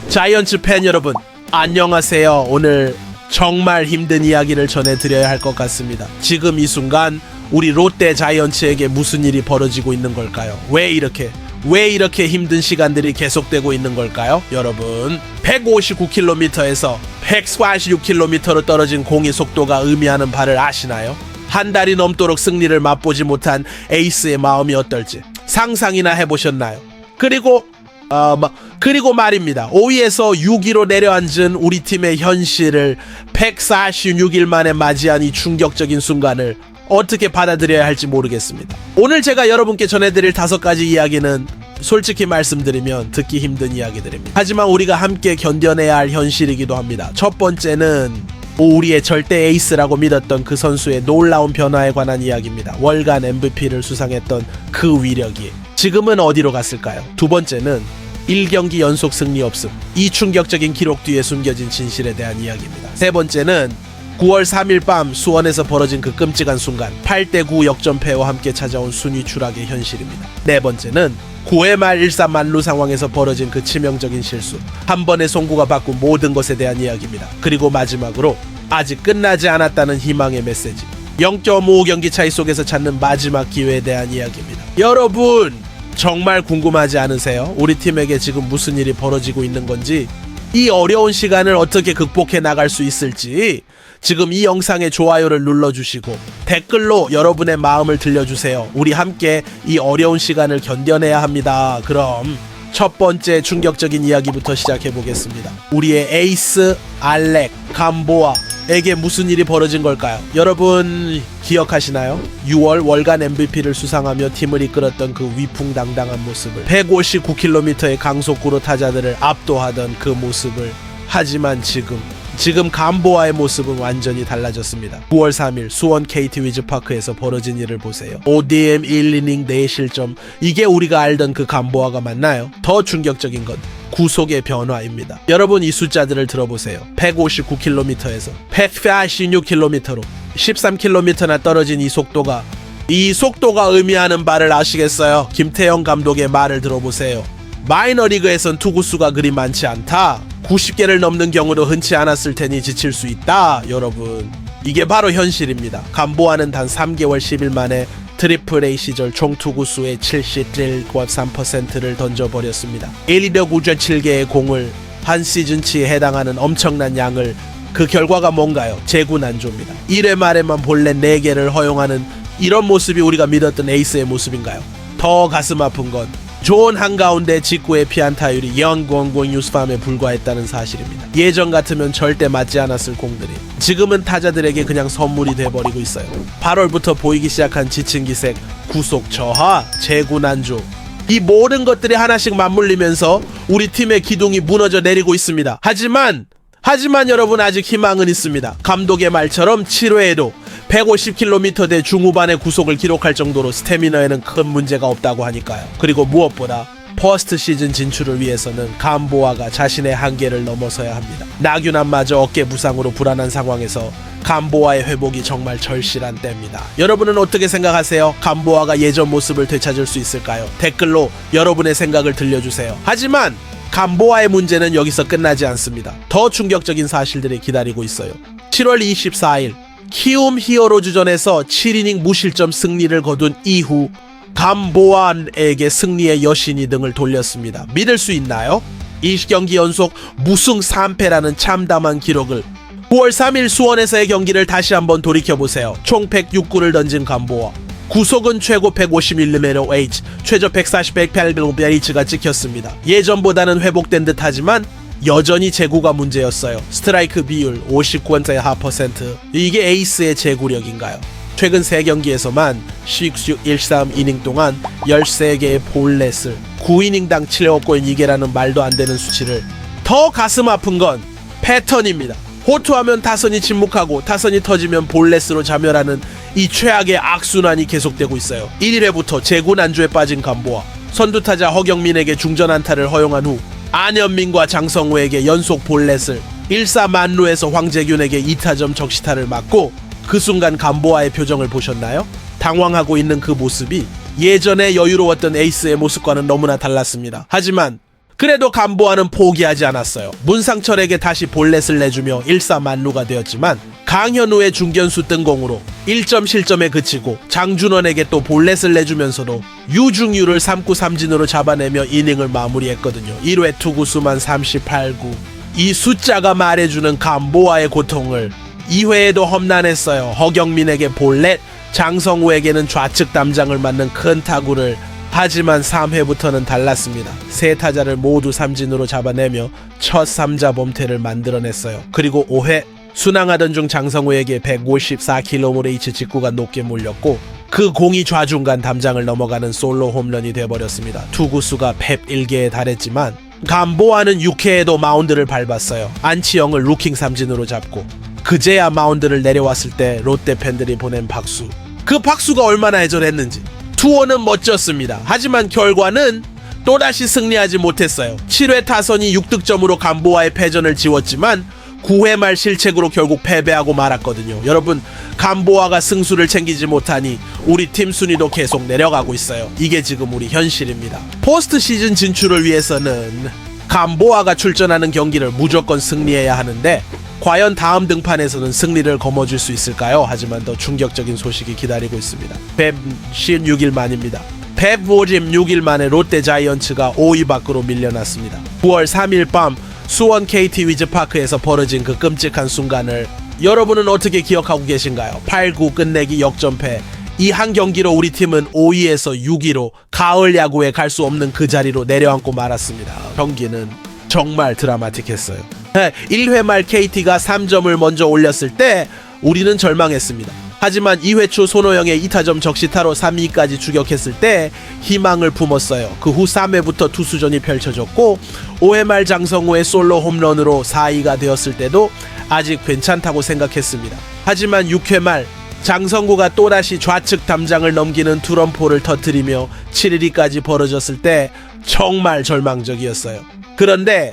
자이언츠 팬 여러분, 안녕하세요. 오늘 정말 힘든 이야기를 전해드려야 할 것 같습니다. 지금 이 순간 우리 롯데 자이언츠에게 무슨 일이 벌어지고 있는 걸까요? 왜 이렇게 힘든 시간들이 계속되고 있는 걸까요? 여러분, 159km에서 146km로 떨어진 공의 속도가 의미하는 바를 아시나요? 한 달이 넘도록 승리를 맛보지 못한 에이스의 마음이 어떨지 상상이나 해보셨나요? 그리고 말입니다. 5위에서 6위로 내려앉은 우리 팀의 현실을 146일 만에 맞이한 이 충격적인 순간을 어떻게 받아들여야 할지 모르겠습니다. 오늘 제가 여러분께 전해드릴 5가지 이야기는 솔직히 말씀드리면 듣기 힘든 이야기들입니다. 하지만 우리가 함께 견뎌내야 할 현실이기도 합니다. 첫 번째는 우리의 절대 에이스라고 믿었던 그 선수의 놀라운 변화에 관한 이야기입니다. 월간 MVP를 수상했던 그 위력이 지금은 어디로 갔을까요? 두 번째는 1경기 연속 승리 없음, 이 충격적인 기록 뒤에 숨겨진 진실에 대한 이야기입니다. 세 번째는 9월 3일 밤 수원에서 벌어진 그 끔찍한 순간 8대9 역전패와 함께 찾아온 순위 추락의 현실입니다. 네 번째는 9회 말 1사 만루 상황에서 벌어진 그 치명적인 실수, 한 번의 송구가 바꾼 모든 것에 대한 이야기입니다. 그리고 마지막으로 아직 끝나지 않았다는 희망의 메시지, 0.5경기 차이 속에서 찾는 마지막 기회에 대한 이야기입니다. 여러분, 정말 궁금하지 않으세요? 우리 팀에게 지금 무슨 일이 벌어지고 있는 건지, 이 어려운 시간을 어떻게 극복해 나갈 수 있을지 지금 이 영상에 좋아요를 눌러주시고 댓글로 여러분의 마음을 들려주세요. 우리 함께 이 어려운 시간을 견뎌내야 합니다. 그럼 첫 번째 충격적인 이야기부터 시작해 보겠습니다. 우리의 에이스 알렉 감보아에게 무슨 일이 벌어진 걸까요? 여러분 기억하시나요? 6월 월간 MVP를 수상하며 팀을 이끌었던 그 위풍당당한 모습을, 159km의 강속구로 타자들을 압도하던 그 모습을. 하지만 지금 감보아의 모습은 완전히 달라졌습니다. 9월 3일 수원 KT 위즈파크에서 벌어진 일을 보세요. ODM 1이닝 4실점, 이게 우리가 알던 그 감보아가 맞나요? 더 충격적인 건 구속의 변화입니다. 여러분, 이 숫자들을 들어보세요. 159km에서 146km로 13km나 떨어진 이 속도가 의미하는 바를 아시겠어요? 김태형 감독의 말을 들어보세요. 마이너리그에선 투구수가 그리 많지 않다. 90개를 넘는 경우도 흔치 않았을 테니 지칠 수 있다. 여러분, 이게 바로 현실입니다. 감보아는 단 3개월 10일 만에 트리플 A 시절 총 투구수의 77.3%를 던져버렸습니다. 1위력 우전 7개의 공을 한 시즌치에 해당하는 엄청난 양을, 그 결과가 뭔가요? 재구난조입니다. 1회 말에만 볼넷 4개를 허용하는 이런 모습이 우리가 믿었던 에이스의 모습인가요? 더 가슴 아픈 건 존 한가운데 직구의 피안타율이 0.00 유스팜에 불과했다는 사실입니다. 예전 같으면 절대 맞지 않았을 공들이 지금은 타자들에게 그냥 선물이 돼버리고 있어요. 8월부터 보이기 시작한 지친 기색, 구속 저하, 재구난조, 이 모든 것들이 하나씩 맞물리면서 우리 팀의 기둥이 무너져 내리고 있습니다. 하지만 여러분, 아직 희망은 있습니다. 감독의 말처럼 7회에도 150km대 중후반의 구속을 기록할 정도로 스태미너에는 큰 문제가 없다고 하니까요. 그리고 무엇보다 퍼스트 시즌 진출을 위해서는 감보아가 자신의 한계를 넘어서야 합니다. 나균안마저 어깨 부상으로 불안한 상황에서 감보아의 회복이 정말 절실한 때입니다. 여러분은 어떻게 생각하세요? 감보아가 예전 모습을 되찾을 수 있을까요? 댓글로 여러분의 생각을 들려주세요. 하지만 감보아의 문제는 여기서 끝나지 않습니다. 더 충격적인 사실들이 기다리고 있어요. 7월 24일 키움 히어로즈전에서 7이닝 무실점 승리를 거둔 이후 감보아에게 승리의 여신이 등을 돌렸습니다. 믿을 수 있나요? 20경기 연속 무승 3패라는 참담한 기록을. 9월 3일 수원에서의 경기를 다시 한번 돌이켜보세요. 총 106구를 던진 감보아, 구속은 최고 151mm/H, 최저 140-108mmH가 찍혔습니다. 예전보다는 회복된 듯 하지만 여전히 제구가 문제였어요. 스트라이크 비율 59.4%, 이게 에이스의 제구력인가요? 최근 3경기에서만 16-13이닝 동안 13개의 볼넷을 9이닝당 7헛골 2개라는 말도 안 되는 수치를. 더 가슴 아픈 건 패턴입니다. 호투하면 타선이 침묵하고 타선이 터지면 볼넷으로 자멸하는 이 최악의 악순환이 계속되고 있어요. 1회부터 재구난조에 빠진 감보아, 선두타자 허경민에게 중전 안타를 허용한 후 안현민과 장성우에게 연속 볼넷을, 1사 만루에서 황재균에게 2타점 적시타를 맞고, 그 순간 감보아의 표정을 보셨나요? 당황하고 있는 그 모습이 예전에 여유로웠던 에이스의 모습과는 너무나 달랐습니다. 하지만 그래도 감보아는 포기하지 않았어요. 문상철에게 다시 볼넷을 내주며 1사만루가 되었지만 강현우의 중견수 뜬공으로 1점 실점에 그치고 장준원에게 또 볼넷을 내주면서도 유중유를 3구 삼진으로 잡아내며 이닝을 마무리했거든요. 1회 투구수만 38구. 이 숫자가 말해주는 감보아의 고통을 2회에도 험난했어요. 허경민에게 볼넷, 장성우에게는 좌측 담장을 맞는 큰 타구를. 하지만 3회부터는 달랐습니다. 세 타자를 모두 삼진으로 잡아내며 첫 3자 범퇴를 만들어냈어요. 그리고 5회 순항하던 중 장성우에게 154km/h 직구가 높게 몰렸고 그 공이 좌중간 담장을 넘어가는 솔로 홈런이 돼버렸습니다. 투구수가 101개에 달했지만 감보아는 6회에도 마운드를 밟았어요. 안치영을 루킹 삼진으로 잡고 그제야 마운드를 내려왔을 때 롯데 팬들이 보낸 박수. 그 박수가 얼마나 애절했는지. 투어는 멋졌습니다. 하지만 결과는 또다시 승리하지 못했어요. 7회 타선이 6득점으로 감보아의 패전을 지웠지만 9회 말 실책으로 결국 패배하고 말았거든요. 여러분, 감보아가 승수를 챙기지 못하니 우리 팀 순위도 계속 내려가고 있어요. 이게 지금 우리 현실입니다. 포스트 시즌 진출을 위해서는 감보아가 출전하는 경기를 무조건 승리해야 하는데 과연 다음 등판에서는 승리를 거머쥘 수 있을까요? 하지만 더 충격적인 소식이 기다리고 있습니다. 156일 만입니다. 156일 만에 롯데 자이언츠가 5위 밖으로 밀려났습니다. 9월 3일 밤 수원 KT 위즈파크에서 벌어진 그 끔찍한 순간을 여러분은 어떻게 기억하고 계신가요? 8구 끝내기 역전패. 이 한 경기로 우리 팀은 5위에서 6위로 가을 야구에 갈 수 없는 그 자리로 내려앉고 말았습니다. 경기는 정말 드라마틱했어요. 1회 말 KT가 3점을 먼저 올렸을 때 우리는 절망했습니다. 하지만 2회 초 손호영의 2타점 적시타로 3위까지 추격했을 때 희망을 품었어요. 그 후 3회부터 투수전이 펼쳐졌고 5회 말 장성우의 솔로 홈런으로 4위가 되었을 때도 아직 괜찮다고 생각했습니다. 하지만 6회 말 장성구가 또다시 좌측 담장을 넘기는 투런포를 터뜨리며 7위까지 벌어졌을 때 정말 절망적이었어요. 그런데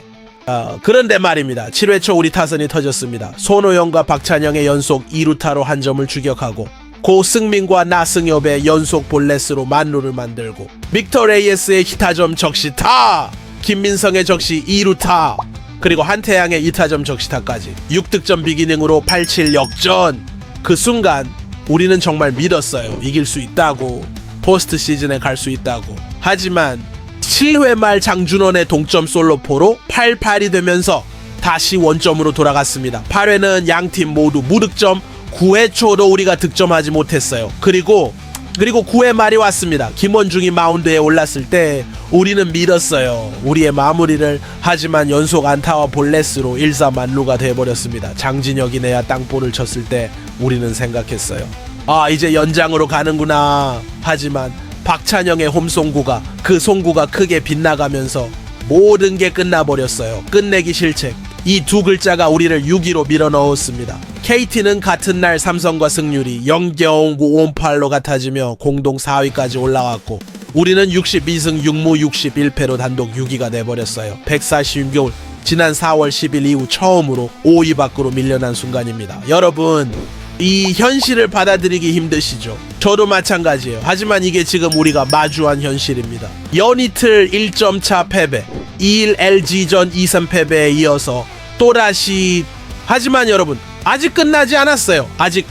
말입니다. 7회 초 우리 타선이 터졌습니다. 손호영과 박찬영의 연속 2루타로 한 점을 추격하고 고승민과 나승엽의 연속 볼넷으로 만루를 만들고 빅터 레이에스의 히타점 적시타, 김민성의 적시 2루타, 그리고 한태양의 2타점 적시타까지 6득점 비기닝으로 8-7 역전. 그 순간 우리는 정말 믿었어요. 이길 수 있다고, 포스트 시즌에 갈 수 있다고. 하지만 7회 말 장준원의 동점 솔로포로 8-8이 되면서 다시 원점으로 돌아갔습니다. 8회는 양팀 모두 무득점. 9회 초도 우리가 득점하지 못했어요. 그리고 9회 말이 왔습니다. 김원중이 마운드에 올랐을 때 우리는 믿었어요. 우리의 마무리를. 하지만 연속 안타와 볼넷으로 1사만루가 돼버렸습니다. 장진혁이 내야 땅볼을 쳤을 때 우리는 생각했어요. 아, 이제 연장으로 가는구나. 하지만 박찬영의 홈송구가, 그 송구가 크게 빗나가면서 모든 게 끝나버렸어요. 끝내기 실책. 이 두 글자가 우리를 6위로 밀어넣었습니다. KT는 같은 날 삼성과 승률이 0.9 5-8로 같아지며 공동 4위까지 올라왔고 우리는 62승 6무 61패로 단독 6위가 돼버렸어요. 146개월 지난 4월 10일 이후 처음으로 5위 밖으로 밀려난 순간입니다. 여러분, 이 현실을 받아들이기 힘드시죠? 저도 마찬가지예요. 하지만 이게 지금 우리가 마주한 현실입니다. 연이틀 1점 차 패배, 2일 LG전 2-3 패배에 이어서 또다시. 하지만 여러분, 아직 끝나지 않았어요. 아직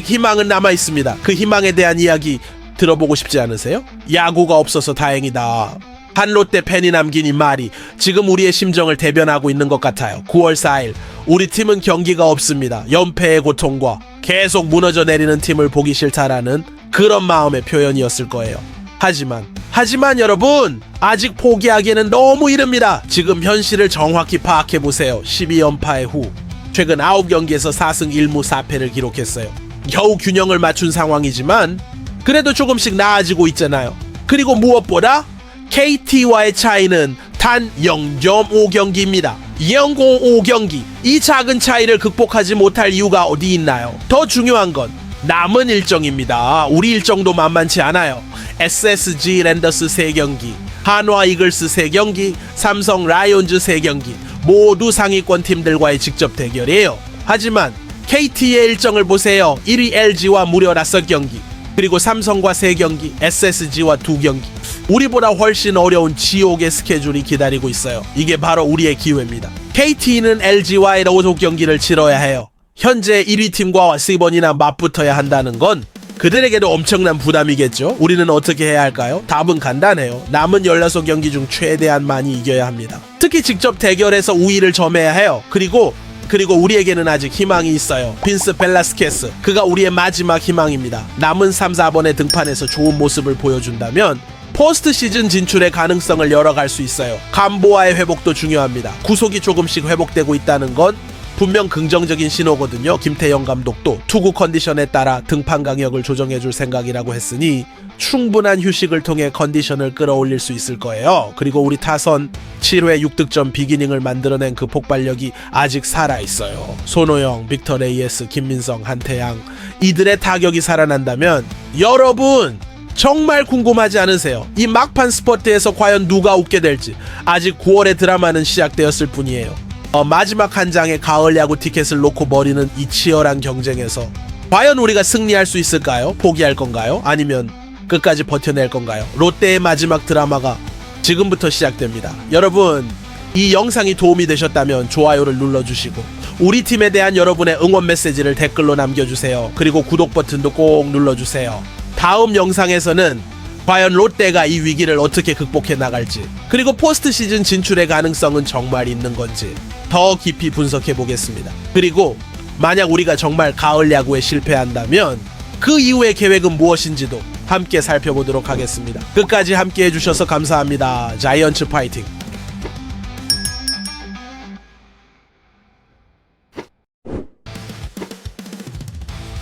희망은 남아 있습니다. 그 희망에 대한 이야기 들어보고 싶지 않으세요? 야구가 없어서 다행이다. 한 롯데 팬이 남긴 이 말이 지금 우리의 심정을 대변하고 있는 것 같아요. 9월 4일 우리 팀은 경기가 없습니다. 연패의 고통과 계속 무너져 내리는 팀을 보기 싫다라는 그런 마음의 표현이었을 거예요. 하지만 여러분, 아직 포기하기에는 너무 이릅니다. 지금 현실을 정확히 파악해보세요. 12연파의 후 최근 9경기에서 4승 1무 4패를 기록했어요. 겨우 균형을 맞춘 상황이지만 그래도 조금씩 나아지고 있잖아요. 그리고 무엇보다 KT와의 차이는 단 0.5경기입니다. 0.5경기. 이 작은 차이를 극복하지 못할 이유가 어디 있나요? 더 중요한 건 남은 일정입니다. 우리 일정도 만만치 않아요. SSG 랜더스 3경기, 한화 이글스 3경기, 삼성 라이온즈 3경기, 모두 상위권 팀들과의 직접 대결이에요. 하지만 KT의 일정을 보세요. 1위 LG와 무려 5경기, 그리고 삼성과 3경기, SSG와 2경기. 우리보다 훨씬 어려운 지옥의 스케줄이 기다리고 있어요. 이게 바로 우리의 기회입니다. KT는 LG와의 로드 경기를 치러야 해요. 현재 1위 팀과 3번이나 맞붙어야 한다는 건 그들에게도 엄청난 부담이겠죠. 우리는 어떻게 해야 할까요? 답은 간단해요. 남은 16경기 중 최대한 많이 이겨야 합니다. 특히 직접 대결에서 우위를 점해야 해요. 그리고 우리에게는 아직 희망이 있어요. 빈스 벨라스케스, 그가 우리의 마지막 희망입니다. 남은 3, 4번의 등판에서 좋은 모습을 보여준다면 포스트 시즌 진출의 가능성을 열어갈 수 있어요. 감보아의 회복도 중요합니다. 구속이 조금씩 회복되고 있다는 건 분명 긍정적인 신호거든요. 김태형 감독도 투구 컨디션에 따라 등판 강역을 조정해줄 생각이라고 했으니 충분한 휴식을 통해 컨디션을 끌어올릴 수 있을 거예요. 그리고 우리 타선 7회 6득점 비기닝을 만들어낸 그 폭발력이 아직 살아있어요. 손호영, 빅터 레이에스, 김민성, 한태양, 이들의 타격이 살아난다면 여러분 정말 궁금하지 않으세요? 이 막판 스포트에서 과연 누가 웃게 될지. 아직 9월의 드라마는 시작되었을 뿐이에요. 마지막 한 장의 가을 야구 티켓을 놓고 벌이는 이 치열한 경쟁에서 과연 우리가 승리할 수 있을까요? 포기할 건가요? 아니면 끝까지 버텨낼 건가요? 롯데의 마지막 드라마가 지금부터 시작됩니다. 여러분, 이 영상이 도움이 되셨다면 좋아요를 눌러주시고 우리 팀에 대한 여러분의 응원 메시지를 댓글로 남겨주세요. 그리고 구독 버튼도 꼭 눌러주세요. 다음 영상에서는 과연 롯데가 이 위기를 어떻게 극복해 나갈지, 그리고 포스트 시즌 진출의 가능성은 정말 있는 건지 더 깊이 분석해 보겠습니다. 그리고 만약 우리가 정말 가을 야구에 실패한다면 그 이후의 계획은 무엇인지도 함께 살펴보도록 하겠습니다. 끝까지 함께 해주셔서 감사합니다. 자이언츠 파이팅!